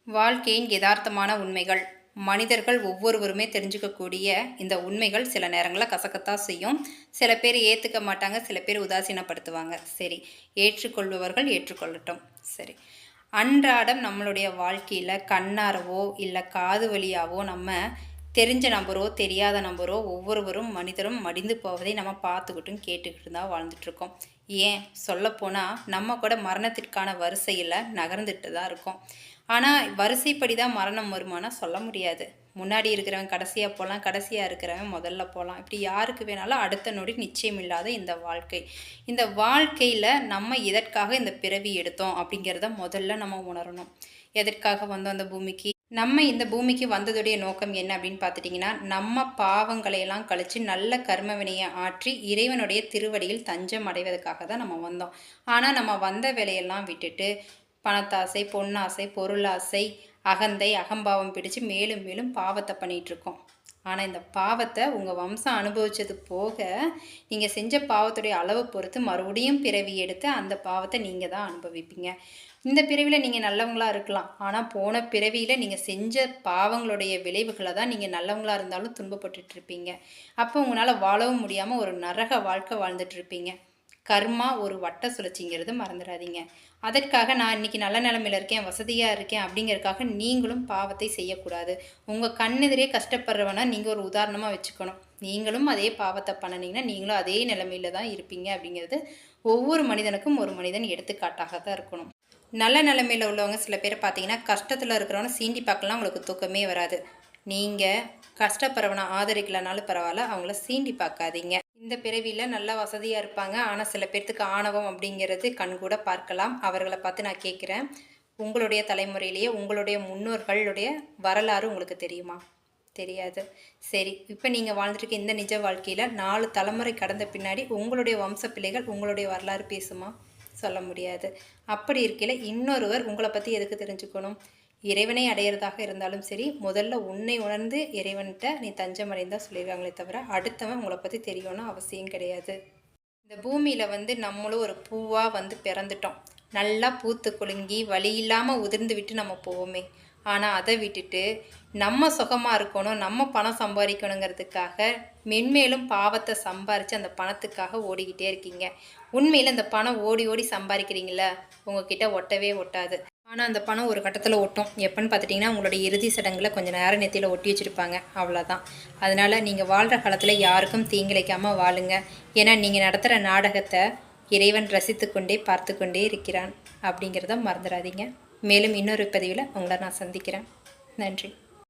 வாழ்க்கையின் யதார்த்தமான உண்மைகள். மனிதர்கள் ஒவ்வொருவருமே தெரிஞ்சுக்கக்கூடிய இந்த உண்மைகள் சில நேரங்களில் கசக்கத்தான் செய்யும். சில பேர் ஏற்றுக்க மாட்டாங்க, சில பேர் உதாசீனப்படுத்துவாங்க. சரி, ஏற்றுக்கொள்பவர்கள் ஏற்றுக்கொள்ளட்டும். சரி, அன்றாடம் நம்மளுடைய வாழ்க்கையில் கண்ணாரவோ இல்லை காது வழியாவோ நம்ம தெரிஞ்ச நபரோ தெரியாத நபரோ ஒவ்வொருவரும் மனிதரும் மடிந்து போவதை நம்ம பார்த்துக்கிட்டும் கேட்டுக்கிட்டு தான் வாழ்ந்துட்டுருக்கோம். ஏன் சொல்லப்போனால் நம்ம கூட மரணத்திற்கான வரிசையில் நகர்ந்துட்டு தான் இருக்கோம். ஆனால் வரிசைப்படி தான் மரணம் வருமானா சொல்ல முடியாது. முன்னாடி இருக்கிறவன் கடைசியாக போகலாம், கடைசியாக இருக்கிறவன் முதல்ல போகலாம். இப்படி யாருக்கு வேணாலும் அடுத்த நொடி நிச்சயம் இல்லாத இந்த வாழ்க்கை. இந்த வாழ்க்கையில் நம்ம எதற்காக இந்த பிறவி எடுத்தோம் அப்படிங்கிறத முதல்ல நம்ம உணரணும். எதற்காக வந்தோம் அந்த பூமிக்கு? நம்ம இந்த பூமிக்கு வந்ததுடைய நோக்கம் என்ன அப்படின்னு பார்த்துட்டிங்கன்னா, நம்ம பாவங்களையெல்லாம் கழித்து நல்ல கர்ம வினையை ஆற்றி இறைவனுடைய திருவடியில் தஞ்சம் அடைவதற்காக தான் நம்ம வந்தோம். ஆனால் நம்ம வந்த வேலையெல்லாம் விட்டுட்டு பணத்தாசை, பொன்னாசை, பொருளாசை, அகந்தை, அகம்பாவம் பிடிச்சு மேலும் மேலும் பாவத்தை பண்ணிகிட்ருக்கோம். ஆனால் இந்த பாவத்தை உங்கள் வம்சம் அனுபவித்தது போக நீங்கள் செஞ்ச பாவத்துடைய அளவை பொறுத்து மறுபடியும் பிறவி எடுத்து அந்த பாவத்தை நீங்கள் தான் அனுபவிப்பீங்க. இந்த பிறவியில் நீங்கள் நல்லவங்களாக இருக்கலாம், ஆனால் போன பிறவியில் நீங்கள் செஞ்ச பாவங்களுடைய விளைவுகளை தான் நீங்கள் நல்லவங்களாக இருந்தாலும் துன்பப்பட்டுட்டு இருப்பீங்க. அப்போ உங்களால் வாழவும் முடியாமல் ஒரு நரக வாழ்க்கை வாழ்ந்துட்டு இருப்பீங்க. கர்மா ஒரு வட்ட சுழற்சிங்கிறது மறந்துடாதீங்க. அதற்காக நான் இன்றைக்கி நல்ல நிலமையில் இருக்கேன், வசதியாக இருக்கேன் அப்படிங்கிறதுக்காக நீங்களும் பாவத்தை செய்யக்கூடாது. உங்கள் கண்ணெதிரே கஷ்டப்படுறவனா நீங்கள் ஒரு உதாரணமாக வச்சுக்கணும். நீங்களும் அதே பாவத்தை பண்ணினீங்கன்னா நீங்களும் அதே நிலைமையில தான் இருப்பீங்க அப்படிங்கிறது ஒவ்வொரு மனிதனுக்கும் ஒரு மனிதன் எடுத்துக்காட்டாக தான் இருக்கணும். நல்ல நிலைமையில் உள்ளவங்க சில பேர் பார்த்தீங்கன்னா கஷ்டத்தில் இருக்கிறவன சீண்டி பார்க்கலாம் உங்களுக்கு தூக்கமே வராது. நீங்கள் கஷ்டப்படுறவனை ஆதரிக்கலனாலும் பரவாயில்ல, அவங்கள சீண்டி பார்க்காதீங்க. இந்த பிறவியில் நல்லா வசதியாக இருப்பாங்க, ஆனால் சில பேர்த்துக்கு ஆணவம் அப்படிங்கிறது கண்கூட பார்க்கலாம். அவர்களை பார்த்து நான் கேட்குறேன், உங்களுடைய தலைமுறையிலேயே உங்களுடைய முன்னோர்களுடைய வரலாறு உங்களுக்கு தெரியுமா? தெரியாது. சரி, இப்போ நீங்கள் வாழ்ந்துட்டுருக்க இந்த நிஜ வாழ்க்கையில் 4 தலைமுறை கடந்த பின்னாடி உங்களுடைய வம்ச பிள்ளைகள் உங்களுடைய வரலாறு பேசுமா? சொல்ல முடியாது. அப்படி இருக்கையில் இன்னொருவர் உங்களை பற்றி எதுக்கு தெரிஞ்சுக்கணும்? இறைவனை அடையிறதாக இருந்தாலும் சரி, முதல்ல உன்னை உணர்ந்து இறைவன்கிட்ட நீ தஞ்சம் அடைந்தால் சொல்லியிருக்காங்களே தவிர அடுத்தவன் உங்களை பற்றி தெரியணும்னு அவசியம் கிடையாது. இந்த பூமியில் நம்மளும் ஒரு பூவாக பிறந்துட்டோம். நல்லா பூத்து குலுங்கி வழி இல்லாமல் உதிர்ந்து விட்டு நம்ம போவோமே. ஆனால் அதை விட்டுட்டு நம்ம சுகமாக இருக்கணும், நம்ம பணம் சம்பாதிக்கணுங்கிறதுக்காக மென்மேலும் பாவத்தை சம்பாரித்து அந்த பணத்துக்காக ஓடிக்கிட்டே இருக்கீங்க. உண்மையில் அந்த பணம் ஓடி ஓடி சம்பாதிக்கிறீங்களா? உங்ககிட்ட ஒட்டவே ஒட்டாது. ஆனால் அந்த பணம் ஒரு கட்டத்தில் ஒட்டும். எப்போன்னு பார்த்துட்டிங்கன்னா உங்களுடைய இறுதி சடங்கில் கொஞ்சம் நேரம் நெத்தியில் ஒட்டி வச்சுருப்பாங்க, அவ்வளோதான். அதனால் நீங்கள் வாழ்கிற காலத்தில் யாருக்கும் தீங்கிழைக்காமல் வாழுங்க. ஏன்னா நீங்கள் நடத்துகிற நாடகத்தை இறைவன் ரசித்து கொண்டே பார்த்து கொண்டே இருக்கிறான் அப்படிங்கிறத மறந்துடாதீங்க. மேலும் இன்னொரு பதிவில் உங்களை நான் சந்திக்கிறேன். நன்றி.